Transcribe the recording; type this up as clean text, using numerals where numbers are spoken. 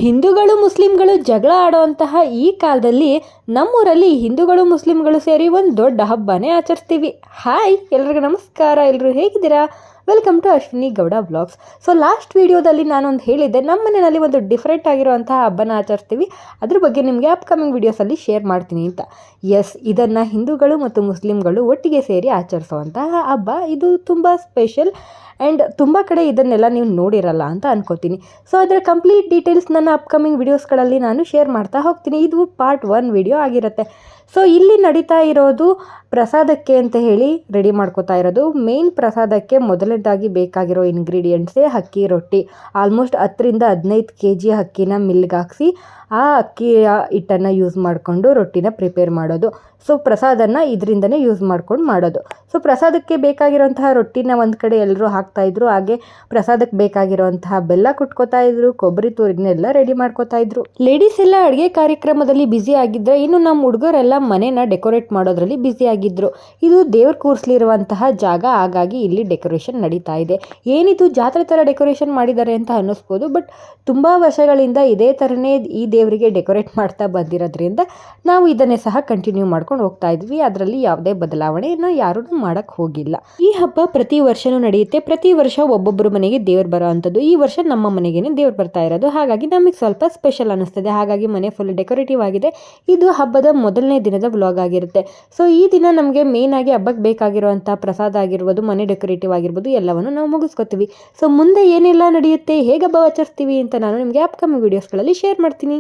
ಹಿಂದೂಗಳು ಮುಸ್ಲಿಂಗಳು ಜಗಳ ಆಡುವಂತಹ ಈ ಕಾಲದಲ್ಲಿ ನಮ್ಮೂರಲ್ಲಿ ಹಿಂದೂಗಳು ಮುಸ್ಲಿಂಗಳು ಸೇರಿ ಒಂದು ದೊಡ್ಡ ಹಬ್ಬನೇ ಆಚರಿಸ್ತೀವಿ. ಹಾಯ್ ಎಲ್ರಿಗೂ ನಮಸ್ಕಾರ. ಎಲ್ಲರೂ ಹೇಗಿದ್ದೀರಾ? Welcome to Ashwini Gowda vlogs. So last ವಿಡಿಯೋದಲ್ಲಿ ನಾನೊಂದು ಹೇಳಿದ್ದೆ, ನಮ್ಮ ಮನೆಯಲ್ಲಿ ಒಂದು ಡಿಫ್ರೆಂಟ್ ಆಗಿರುವಂತಹ ಹಬ್ಬನ ಆಚರಿಸ್ತೀವಿ, ಅದ್ರ ಬಗ್ಗೆ ನಿಮಗೆ ಅಪ್ಕಮಿಂಗ್ ವೀಡಿಯೋಸಲ್ಲಿ ಶೇರ್ ಮಾಡ್ತೀನಿ ಅಂತ. ಎಸ್, ಇದನ್ನು ಹಿಂದೂಗಳು ಮತ್ತು ಮುಸ್ಲಿಂಗಳು ಒಟ್ಟಿಗೆ ಸೇರಿ ಆಚರಿಸುವಂತಹ ಹಬ್ಬ. ಇದು ತುಂಬ ಸ್ಪೆಷಲ್ ಆ್ಯಂಡ್ ತುಂಬ ಕಡೆ ಇದನ್ನೆಲ್ಲ ನೀವು ನೋಡಿರಲ್ಲ ಅಂತ ಅನ್ಕೋತೀನಿ. ಸೊ ಅದರ ಕಂಪ್ಲೀಟ್ ಡೀಟೇಲ್ಸ್ ನನ್ನ ಅಪ್ಕಮಿಂಗ್ ವಿಡಿಯೋಸ್ಗಳಲ್ಲಿ ನಾನು ಶೇರ್ ಮಾಡ್ತಾ ಹೋಗ್ತೀನಿ. ಇದು ಪಾರ್ಟ್ 1 ವಿಡಿಯೋ ಆಗಿರುತ್ತೆ. ಸೊ ಇಲ್ಲಿ ನಡೀತಾ ಇರೋದು ಪ್ರಸಾದಕ್ಕೆ ಅಂತ ಹೇಳಿ ರೆಡಿ ಮಾಡ್ಕೋತಾ ಇರೋದು. ಮೇನ್ ಪ್ರಸಾದಕ್ಕೆ ಮೊದಲನೇದಾಗಿ ಬೇಕಾಗಿರೋ ಇಂಗ್ರೀಡಿಯೆಂಟ್ಸೇ ಅಕ್ಕಿ ರೊಟ್ಟಿ. ಆಲ್ಮೋಸ್ಟ್ 10-15 kg ಅಕ್ಕಿನ ಮಿಲ್ಗೆ ಹಾಕಿಸಿ ಆ ಅಕ್ಕಿಯ ಹಿಟ್ಟನ್ನು ಯೂಸ್ ಮಾಡಿಕೊಂಡು ರೊಟ್ಟಿನ ಪ್ರಿಪೇರ್ ಮಾಡೋದು. ಸೊ ಪ್ರಸಾದನ ಇದರಿಂದನೇ ಯೂಸ್ ಮಾಡ್ಕೊಂಡು ಮಾಡೋದು. ಸೊ ಪ್ರಸಾದಕ್ಕೆ ಬೇಕಾಗಿರೋಂತಹ ರೊಟ್ಟಿನ ಒಂದು ಕಡೆ ಎಲ್ಲರೂ ಹಾಕ್ತಾಯಿದ್ರು, ಹಾಗೆ ಪ್ರಸಾದಕ್ಕೆ ಬೇಕಾಗಿರೋಂತಹ ಬೆಲ್ಲ ಕುಟ್ಕೋತಾ ಇದ್ರು, ಕೊಬ್ಬರಿ ತುರಿನೆಲ್ಲ ರೆಡಿ ಮಾಡ್ಕೋತಾ ಇದ್ರು. ಲೇಡೀಸ್ ಎಲ್ಲ ಅಡುಗೆ ಕಾರ್ಯಕ್ರಮದಲ್ಲಿ ಬ್ಯುಸಿ ಆಗಿದ್ದರೆ, ಇನ್ನು ನಮ್ಮ ಹುಡುಗರೆಲ್ಲ ಮನೇನ ಡೆಕೋರೇಟ್ ಮಾಡೋದ್ರಲ್ಲಿ ಬ್ಯುಸಿ ಆಗಿದ್ರು. ಇದು ದೇವ್ರ ಕೂರಿಸ್ಲಿರುವಂತಹ ಜಾಗ, ಹಾಗಾಗಿ ಇಲ್ಲಿ ಡೆಕೋರೇಷನ್ ನಡೀತಾ ಇದೆ. ಏನಿದು ಜಾತ್ರೆ ಥರ ಡೆಕೋರೇಷನ್ ಮಾಡಿದ್ದಾರೆ ಅಂತ ಅನ್ನಿಸ್ಬೋದು, ಬಟ್ ತುಂಬ ವರ್ಷಗಳಿಂದ ಇದೇ ಥರನೇ ಈ ದೇವರಿಗೆ ಡೆಕೋರೇಟ್ ಮಾಡ್ತಾ ಬಂದಿರೋದ್ರಿಂದ ನಾವು ಇದನ್ನೇ ಸಹ ಕಂಟಿನ್ಯೂ ಮಾಡ್ಕೊಂಡು ಹೋಗ್ತಾ ಇದ್ವಿ. ಅದರಲ್ಲಿ ಯಾವುದೇ ಬದಲಾವಣೆಯನ್ನು ಯಾರೂ ಮಾಡೋಕ್ಕೆ ಹೋಗಿಲ್ಲ. ಈ ಹಬ್ಬ ಪ್ರತಿ ವರ್ಷನೂ ನಡೆಯುತ್ತೆ. ಪ್ರತಿ ವರ್ಷ ಒಬ್ಬೊಬ್ಬರು ಮನೆಗೆ ದೇವ್ರು ಬರೋ ಅಂಥದ್ದು. ಈ ವರ್ಷ ನಮ್ಮ ಮನೆಗೇನೆ ದೇವ್ರು ಬರ್ತಾ ಇರೋದು, ಹಾಗಾಗಿ ನಮಗೆ ಸ್ವಲ್ಪ ಸ್ಪೆಷಲ್ ಅನ್ನಿಸ್ತದೆ. ಹಾಗಾಗಿ ಮನೆ ಫುಲ್ ಡೆಕೋರೇಟಿವ್ ಆಗಿದೆ. ಇದು ಹಬ್ಬದ ಮೊದಲನೇ ದಿನದ ವ್ಲಾಗ್ ಆಗಿರುತ್ತೆ. ಸೊ ಈ ದಿನ ನಮಗೆ ಮೇನ್ ಆಗಿ ಹಬ್ಬಕ್ಕೆ ಬೇಕಾಗಿರುವಂಥ ಪ್ರಸಾದ ಆಗಿರ್ಬೋದು, ಮನೆ ಡೆಕೋರೇಟಿವ್ ಆಗಿರ್ಬೋದು, ಎಲ್ಲವನ್ನು ನಾವು ಮುಗಿಸ್ಕೊತೀವಿ. ಸೊ ಮುಂದೆ ಏನೆಲ್ಲ ನಡೆಯುತ್ತೆ, ಹೇಗೆ ಹಬ್ಬ ಆಚರಿಸ್ತೀವಿ ಅಂತ ನಾನು ನಿಮಗೆ ಅಪ್ಕಮಿಂಗ್ ವೀಡಿಯೋಸ್ಗಳಲ್ಲಿ ಶೇರ್ ಮಾಡ್ತೀನಿ.